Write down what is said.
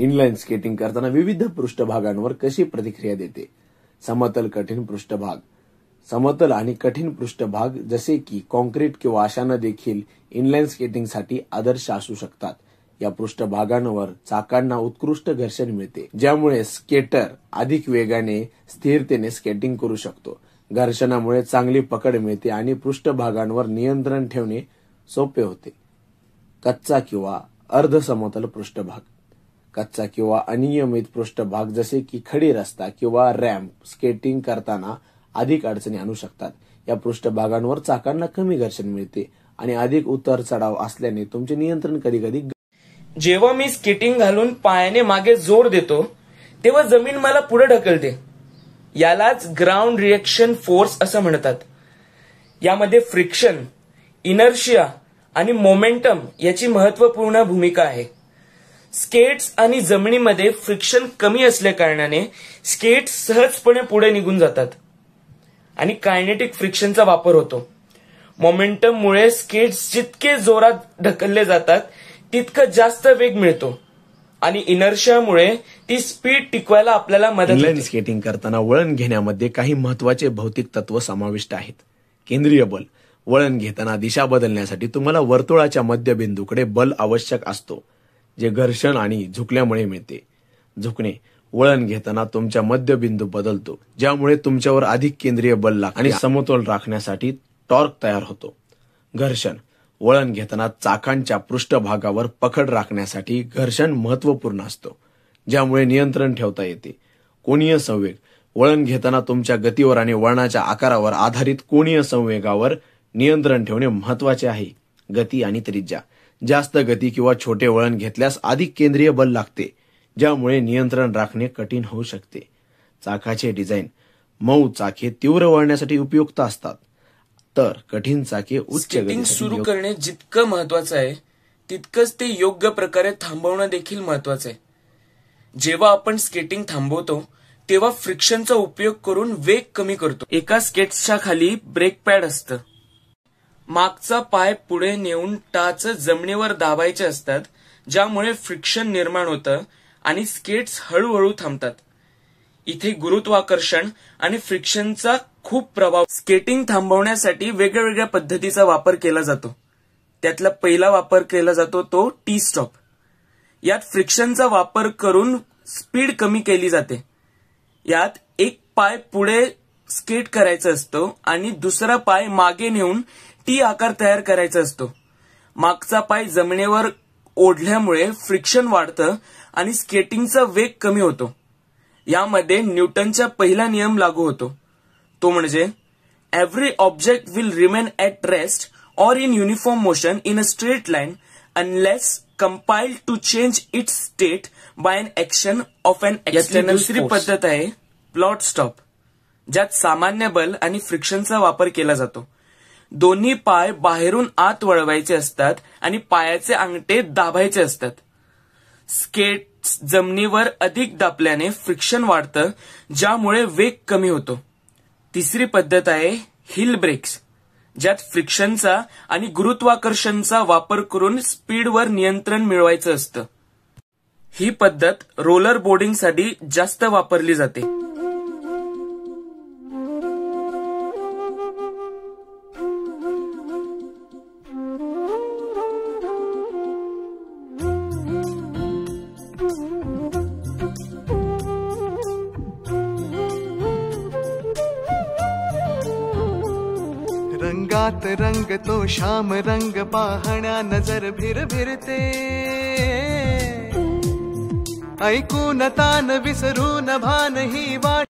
Inline skating करताना विविध पृष्ठभागांवर कशी प्रतिक्रिया देते? समतल, कठीण पृष्ठभाग. समतल आणि कठीण पृष्ठभाग जसे की कॉन्क्रीट किंवा अशानं देखील इनलाईन स्केटिंगसाठी आदर्श असू शकतात. या पृष्ठभागांवर चाकांना उत्कृष्ट घर्षण मिळते, ज्यामुळे स्केटर अधिक वेगाने, स्थिरतेने स्केटिंग करू शकतो. घर्षणामुळे चांगली पकड मिळते आणि पृष्ठभागांवर नियंत्रण ठेवणे सोपे होते. कच्चा किंवा अर्धसमतल पृष्ठभाग. कच्चा किंवा अनियमित पृष्ठभाग जसे की खडी रस्ता किंवा रॅम्प स्केटिंग करताना अधिक अडचणी आणू शकतात. या पृष्ठभागांवर चाकांना कमी घर्षण मिळते आणि अधिक उतार चढाव असल्याने तुमचे नियंत्रण कधी जेव्हा मी स्केटिंग घालून पायाने मागे जोर देतो तेव्हा जमीन मला पुढे ढकलते. यालाच ग्राउंड रिएक्शन फोर्स असं म्हणतात. यामध्ये फ्रिक्शन, इनर्शिया आणि मोमेंटम याची महत्वपूर्ण भूमिका आहे. स्केट्स आणि जमिनीमध्ये फ्रिक्शन कमी असल्या कारणाने स्केट्स सहजपणे पुढे निघून जातात आणि कायनेटिक फ्रिक्शनचा वापर होतो. मोमेंटममुळे स्केट्स जितके जोरात ढकलले जातात तितकं जास्त वेग मिळतो आणि इनर्शियामुळे ती स्पीड टिकवायला आपल्याला मदत होते. इनलाईन स्केटिंग करताना वळण घेण्यामध्ये काही महत्वाचे भौतिक तत्व समाविष्ट आहेत. केंद्रीय बल. वळण घेताना दिशा बदलण्यासाठी तुम्हाला वर्तुळाच्या मध्यबिंदूकडे बल आवश्यक असतो, जे घर्षण आणि झुकल्यामुळे मिळते. झुकणे. वळण घेताना तुमच्या मध्यबिंदू बदलतो, ज्यामुळे तुमच्यावर अधिक केंद्रीय बल लागते आणि समतोल राखण्यासाठी टॉर्क तयार होतो. घर्षण. वळण घेताना चाकांच्या पृष्ठभागावर पकड राखण्यासाठी घर्षण महत्वपूर्ण असतो, ज्यामुळे नियंत्रण ठेवता येते. कोनीय संवेग. वळण घेताना तुमच्या गतीवर आणि वळणाच्या आकारावर आधारित कोनीय संवेगावर नियंत्रण ठेवणे महत्वाचे आहे. गती आणि त्रिज्या. जास्त गती किंवा छोटे वळण घेतल्यास अधिक केंद्रीय बल लागते, ज्यामुळे नियंत्रण राखणे कठीण होऊ शकते. चाकाचे डिझाईन. मऊ चाके तीव्र वळणासाठी उपयुक्त असतात, तर कठीण चाके उच्च स्केटिंग सुरू करणे जितकं महत्वाचं आहे तितकंच ते योग्य प्रकारे थांबवणं देखील महत्वाचं आहे. जेव्हा आपण स्केटिंग थांबवतो तेव्हा फ्रिक्शनचा उपयोग करून वेग कमी करतो. एका स्केट्सच्या खाली ब्रेक पॅड असतं. मागचा पाय पुढे नेऊन टाच जमिनीवर दाबायचे असतात, ज्यामुळे फ्रिक्शन निर्माण होतं आणि स्केट्स हळूहळू थांबतात. इथे गुरुत्वाकर्षण आणि फ्रिक्शनचा खूप प्रभाव. स्केटिंग थांबवण्यासाठी वेगवेगळ्या पद्धतीचा वापर केला जातो. त्यातला पहिला वापर केला जातो तो टी स्टॉप. यात फ्रिक्शनचा वापर करून स्पीड कमी केली जाते. यात एक पाय पुढे स्केट करायचा असतो आणि दुसरा पाय मागे नेऊन टी आकार तयार करायचा असतो. मागचा पाय जमिनीवर ओढल्यामुळे फ्रिक्शन वाढतं आणि स्केटिंगचा वेग कमी होतो. यामध्ये न्यूटनचा पहिला नियम लागू होतो, तो म्हणजे every object will remain at rest or in uniform motion in a straight line unless compelled to change its state by an action of an external. दुसरी पद्धत आहे प्लॉट स्टॉप, ज्यात सामान्य बल आणि फ्रिक्शनचा वापर केला जातो. दोन्ही पाय बाहेरून आत वळवायचे असतात आणि पायाचे अंगठे दाबायचे असतात. स्केट जमिनीवर अधिक दाबल्याने फ्रिक्शन वाढतं, ज्यामुळे वेग कमी होतो. तिसरी पद्धत आहे हिल ब्रेक्स, ज्यात फ्रिक्शनचा आणि गुरुत्वाकर्षणचा वापर करून स्पीडवर नियंत्रण मिळवायचं असतं. ही पद्धत रोलर बोर्डिंगसाठी जास्त वापरली जाते. रंगात रंग तो श्याम रंग पाहण्या नजर भिरभिरते. ऐकून तान विसरून भान ही वाट